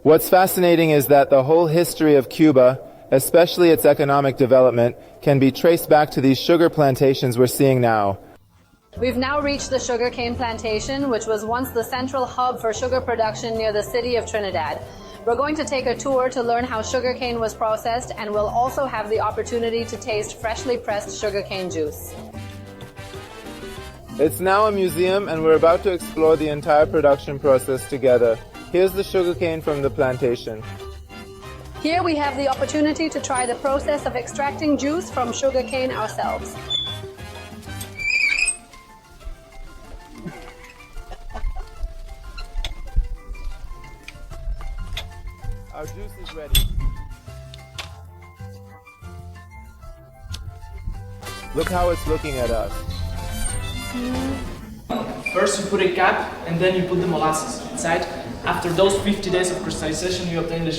What's fascinating is that the whole history of Cuba, especially its economic development, can be traced back to these sugar plantations we're seeing now. We've now reached the sugarcane plantation, which was once the central hub for sugar production near the city of Trinidad. We're going to take a tour to learn how sugarcane was processed, and we'll also have the opportunity to taste freshly pressed sugarcane juice. It's now a museum, and we're about to explore the entire production process together. Here's the sugarcane from the plantation. Here we have the opportunity to try the process of extracting juice from sugarcane ourselves. Our juice is ready. Look how it's looking at us. First you put a cap and then you put the molasses inside. After those 50 days of crystallization, you obtain the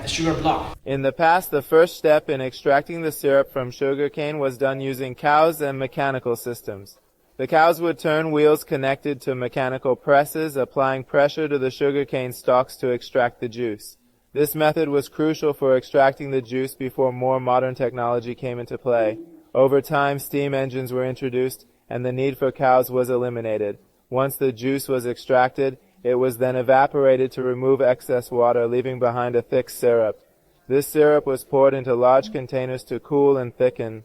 sugar block. In the past, the first step in extracting the syrup from sugarcane was done using cows and mechanical systems. The cows would turn wheels connected to mechanical presses, applying pressure to the sugarcane stalks to extract the juice. This method was crucial for extracting the juice before more modern technology came into play. Over time, steam engines were introduced, and the need for cows was eliminated. Once the juice was extracted, it was then evaporated to remove excess water, leaving behind a thick syrup. This syrup was poured into large containers to cool and thicken.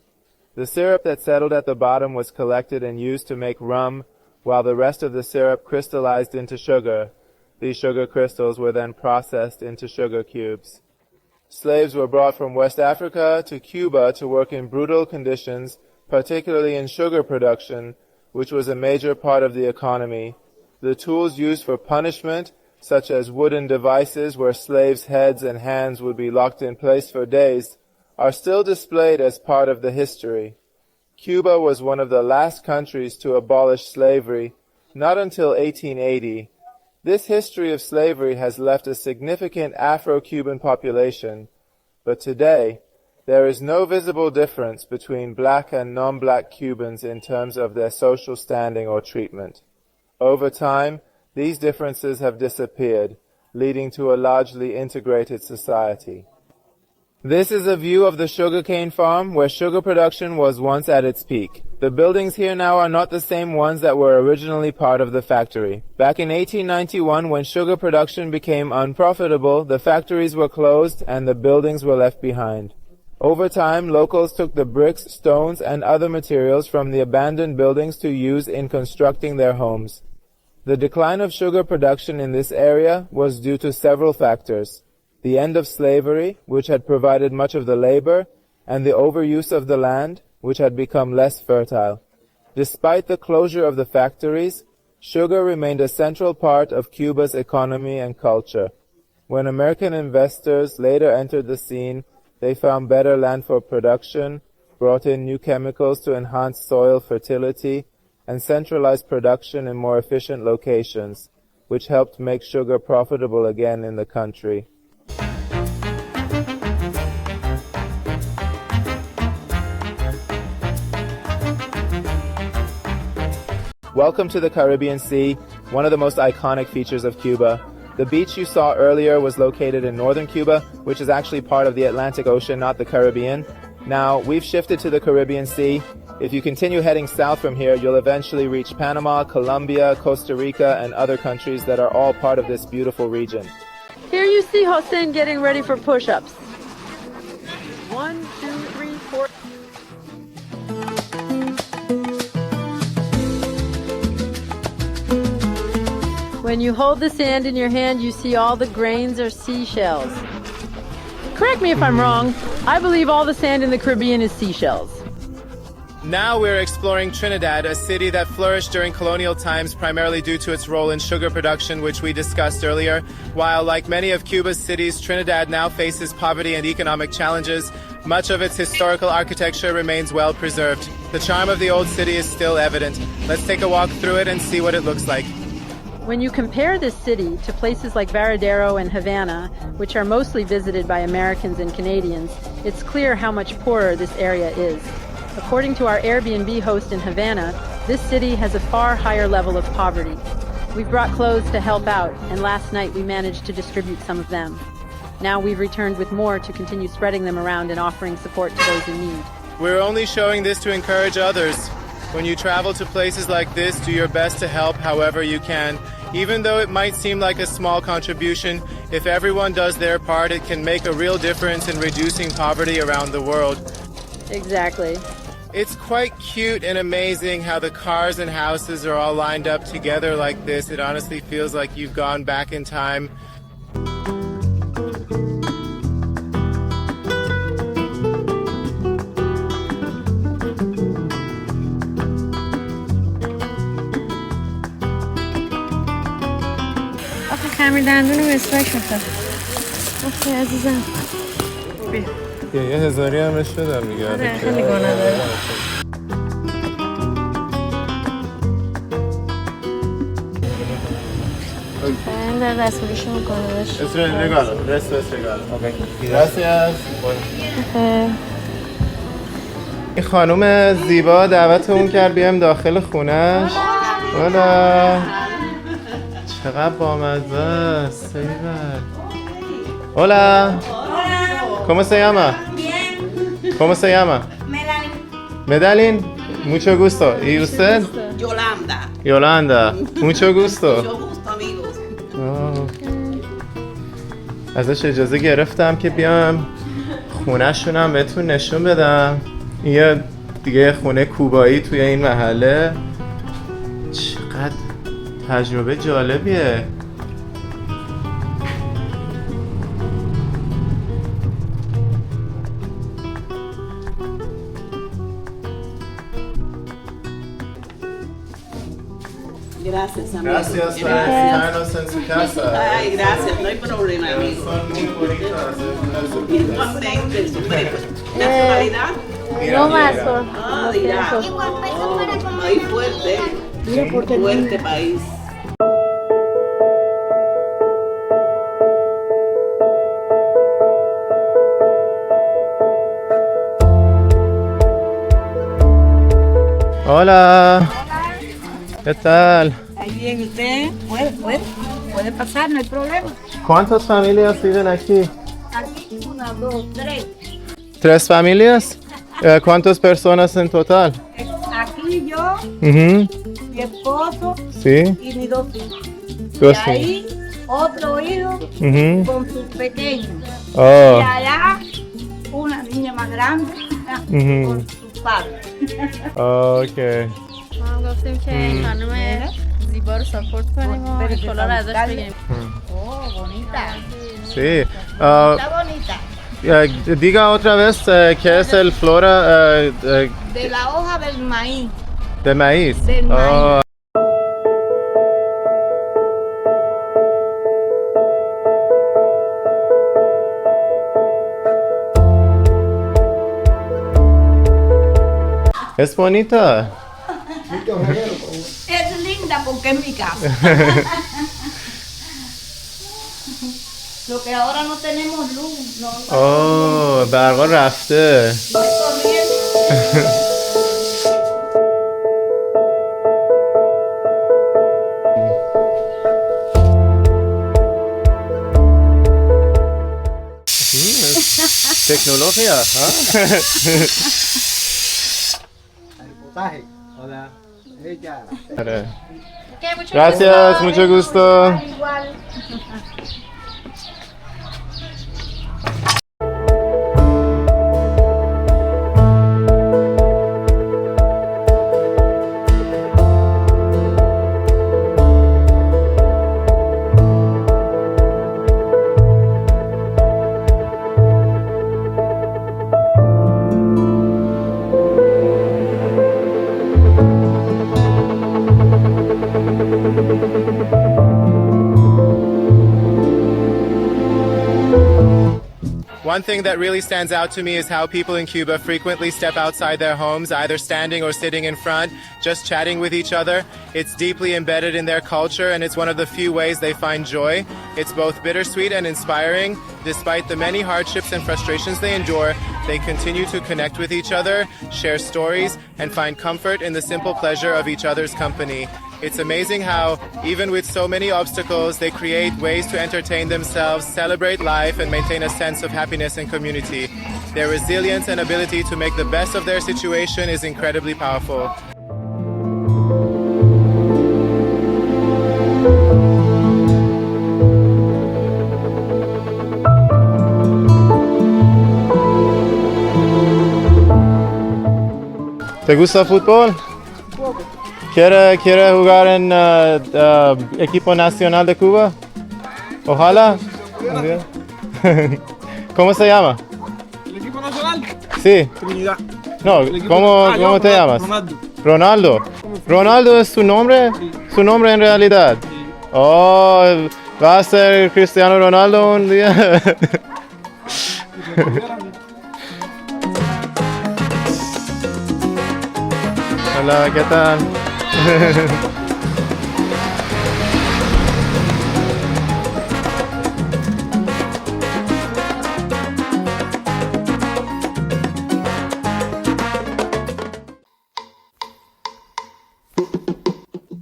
The syrup that settled at the bottom was collected and used to make rum, while the rest of the syrup crystallized into sugar. These sugar crystals were then processed into sugar cubes. Slaves were brought from West Africa to Cuba to work in brutal conditions, particularly in sugar production, which was a major part of the economy. The tools used for punishment, such as wooden devices where slaves' heads and hands would be locked in place for days, are still displayed as part of the history. Cuba was one of the last countries to abolish slavery, not until 1880. This history of slavery has left a significant Afro-Cuban population, but today, there is no visible difference between black and non-black Cubans in terms of their social standing or treatment. Over time, these differences have disappeared, leading to a largely integrated society. This is a view of the sugarcane farm where sugar production was once at its peak. The buildings here now are not the same ones that were originally part of the factory. Back in 1891, when sugar production became unprofitable, the factories were closed and the buildings were left behind. Over time, locals took the bricks, stones, and other materials from the abandoned buildings to use in constructing their homes. The decline of sugar production in this area was due to several factors: the end of slavery, which had provided much of the labor, and the overuse of the land, which had become less fertile. Despite the closure of the factories, sugar remained a central part of Cuba's economy and culture. When American investors later entered the scene, they found better land for production, brought in new chemicals to enhance soil fertility, and centralized production in more efficient locations, which helped make sugar profitable again in the country. Welcome to the Caribbean Sea, one of the most iconic features of Cuba. The beach you saw earlier was located in northern Cuba, which is actually part of the Atlantic Ocean, not the Caribbean. Now, we've shifted to the Caribbean Sea. If you continue heading south from here, you'll eventually reach Panama, Colombia, Costa Rica, and other countries that are all part of this beautiful region. Here you see Hossein getting ready for push-ups. 1, 2, 3, 4. When you hold the sand in your hand, you see all the grains are seashells. Correct me if I'm wrong. I believe all the sand in the Caribbean is seashells. Now we're exploring Trinidad, a city that flourished during colonial times primarily due to its role in sugar production, which we discussed earlier. While, like many of Cuba's cities, Trinidad now faces poverty and economic challenges, much of its historical architecture remains well preserved. The charm of the old city is still evident. Let's take a walk through it and see what it looks like. When you compare this city to places like Varadero and Havana, which are mostly visited by Americans and Canadians, it's clear how much poorer this area is. According to our Airbnb host in Havana, this city has a far higher level of poverty. We've brought clothes to help out, and last night we managed to distribute some of them. Now we've returned with more to continue spreading them around and offering support to those in need. We're only showing this to encourage others. When you travel to places like this, do your best to help however you can. Even though it might seem like a small contribution, if everyone does their part, it can make a real difference in reducing poverty around the world. Exactly. It's quite cute and amazing how the cars and houses are all lined up together like this. It honestly feels like you've gone back in time. خمیر دندون مسواک میخواد. اوکی عزیزم. یه هزاری هم بهش بدم دیگه. آره خیلی گناه داره. این در دستوریشو میکنه باش. Es regalo, resto es regalo. Okay. Gracias. این خانم زیبا دعوتمون کرد بیایم داخل خونش. هلا. چقدر بامزه است. Hola. ¿Cómo se llama? Bien. ¿Cómo se llama? Medalin. Medalin. Mucho gusto. ¿Y usted? Yolanda. Yolanda. Mucho gusto. Mucho gusto, amigos. ازش اجازه گرفتم که بیام خونه‌شونم بهتون نشون بدم. یه دیگه خونه کوبایی توی این محله. چقدر تجربه جالبیه. Gracias, amigo. Gracias por invitarnos en su casa. Ay, gracias, no hay problema, amigo. Son muy bonitas. Igualmente, ¿nacionalidad? No más, por Ah, dirá. País fuerte. Fuerte país. Hola. ¿Qué tal? Ahí bien, usted puede pasar, no hay problema. ¿Cuántas familias viven aquí? Aquí, 1, 2, 3. ¿Tres familias? ¿Cuántas personas en total? Aquí yo, mi esposo Sí. y mis 2 hijos. Dos Y ahí otro hijo con sus pequeños. Oh. Y allá una niña más grande con sus padres. Okay. ما گفتیم که این خانم زیبا رو ساپورت کنیم و کلا رو ازش بگیریم. Oh, bonita. Sí. Está bonita. Diga otra vez qué es el flora De la hoja del maíz. de maíz. Del maíz. Es bonita. Es linda porque es mi casa. Lo que ahora no tenemos luz. No, Oh, برقا رفته. Voy corriendo. Tecnología, ¿ah? Hola. Ella. Gracias, mucho gusto. Igual. One thing that really stands out to me is how people in Cuba frequently step outside their homes, either standing or sitting in front, just chatting with each other. It's deeply embedded in their culture, and it's one of the few ways they find joy. It's both bittersweet and inspiring. Despite the many hardships and frustrations they endure, they continue to connect with each other, share stories, and find comfort in the simple pleasure of each other's company. It's amazing how, even with so many obstacles, they create ways to entertain themselves, celebrate life, and maintain a sense of happiness and community. Their resilience and ability to make the best of their situation is incredibly powerful. ¿Te gusta el fútbol? ¿Quiere jugar en equipo nacional de Cuba? Ojalá. ¿Cómo se llama? ¿El equipo nacional? Sí. Trinidad. No, ¿cómo te llamas? Ronaldo. Ronaldo. ¿Ronaldo es su nombre? Sí. ¿Su nombre en realidad? Sí. Oh, ¿va a ser Cristiano Ronaldo un día? Hola, ¿qué tal?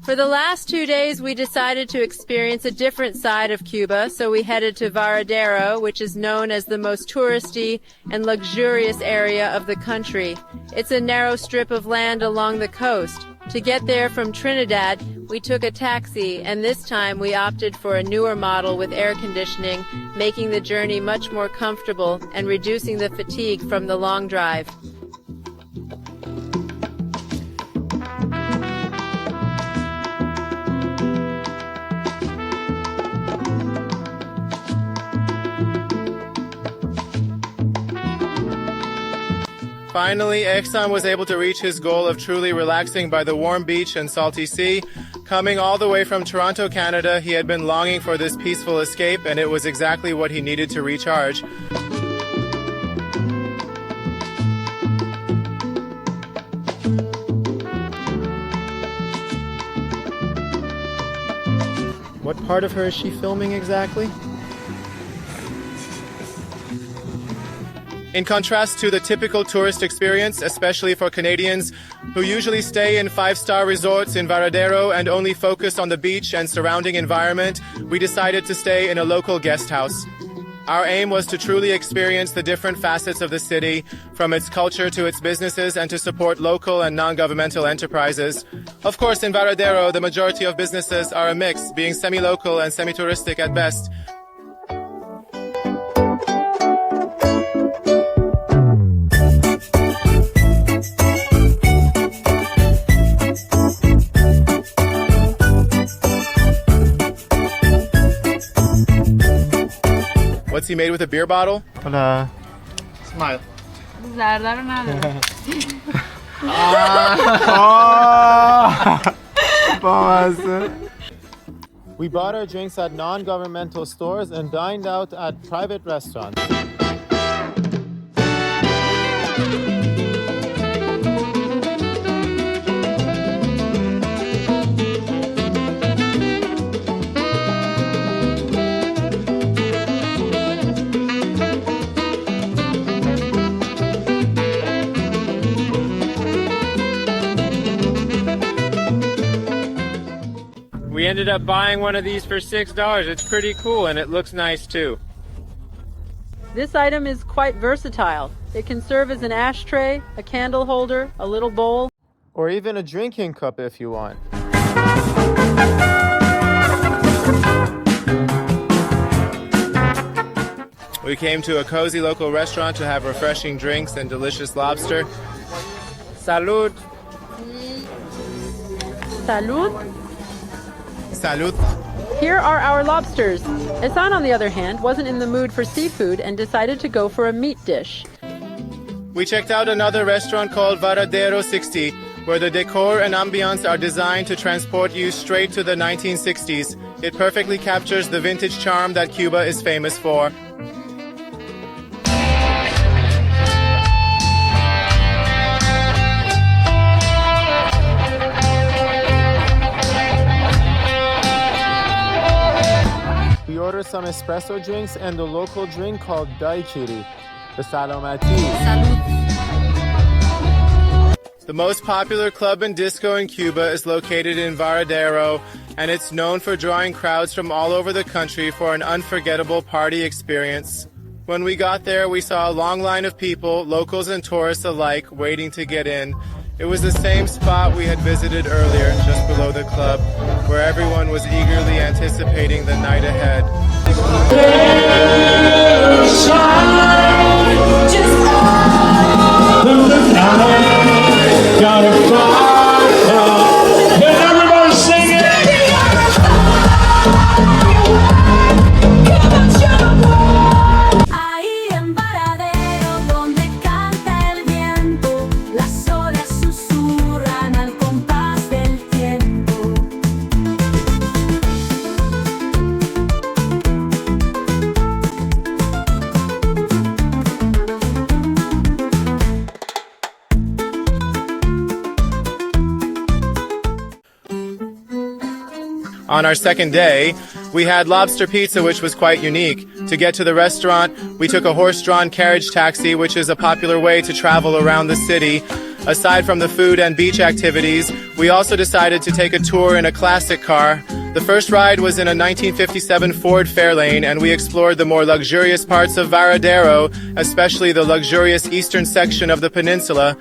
For the last 2 days, we decided to experience a different side of Cuba, so we headed to Varadero, which is known as the most touristy and luxurious area of the country. It's a narrow strip of land along the coast. To get there from Trinidad, we took a taxi, and this time we opted for a newer model with air conditioning, making the journey much more comfortable and reducing the fatigue from the long drive. Finally, Ehsan was able to reach his goal of truly relaxing by the warm beach and salty sea. Coming all the way from Toronto, Canada, he had been longing for this peaceful escape, and it was exactly what he needed to recharge. What part of her is she filming exactly? In contrast to the typical tourist experience, especially for Canadians who usually stay in 5-star resorts in Varadero and only focus on the beach and surrounding environment, we decided to stay in a local guest house. Our aim was to truly experience the different facets of the city, from its culture to its businesses, and to support local and non-governmental enterprises. Of course, in Varadero, the majority of businesses are a mix, being semi-local and semi-touristic at best. What's he made with a beer bottle? Hola. Smile. We bought our drinks at non-governmental stores and dined out at private restaurants. We ended up buying one of these for $6. It's pretty cool and it looks nice too. This item is quite versatile. It can serve as an ashtray, a candle holder, a little bowl, or even a drinking cup if you want. We came to a cozy local restaurant to have refreshing drinks and delicious lobster. Salud! Salud! Salud! Here are our lobsters. Ehsan, on the other hand, wasn't in the mood for seafood and decided to go for a meat dish. We checked out another restaurant called Varadero 60, where the decor and ambiance are designed to transport you straight to the 1960s. It perfectly captures the vintage charm that Cuba is famous for. We ordered some espresso drinks and a local drink called daiquiri, the salamati. The most popular club and disco in Cuba is located in Varadero, and it's known for drawing crowds from all over the country for an unforgettable party experience. When we got there, we saw a long line of people, locals and tourists alike, waiting to get in. It was the same spot we had visited earlier, just below the club, where everyone was eagerly anticipating the night ahead. On our second day, we had lobster pizza, which was quite unique. To get to the restaurant, we took a horse-drawn carriage taxi, which is a popular way to travel around the city. Aside from the food and beach activities, we also decided to take a tour in a classic car. The first ride was in a 1957 Ford Fairlane, and we explored the more luxurious parts of Varadero, especially the luxurious eastern section of the peninsula.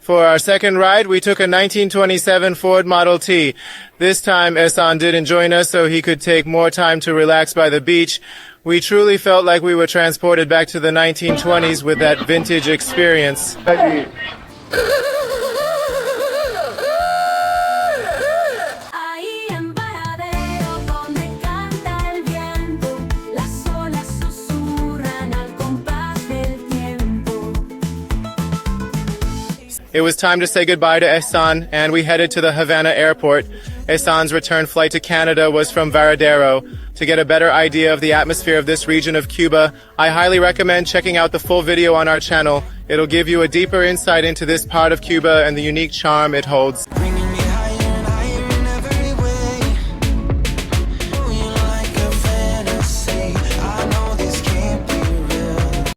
For our second ride, we took a 1927 Ford Model T. This time, Ehsan didn't join us so he could take more time to relax by the beach. We truly felt like we were transported back to the 1920s with that vintage experience. It was time to say goodbye to Ehsan, and we headed to the Havana airport. Ehsan's return flight to Canada was from Varadero. To get a better idea of the atmosphere of this region of Cuba, I highly recommend checking out the full video on our channel. It'll give you a deeper insight into this part of Cuba and the unique charm it holds.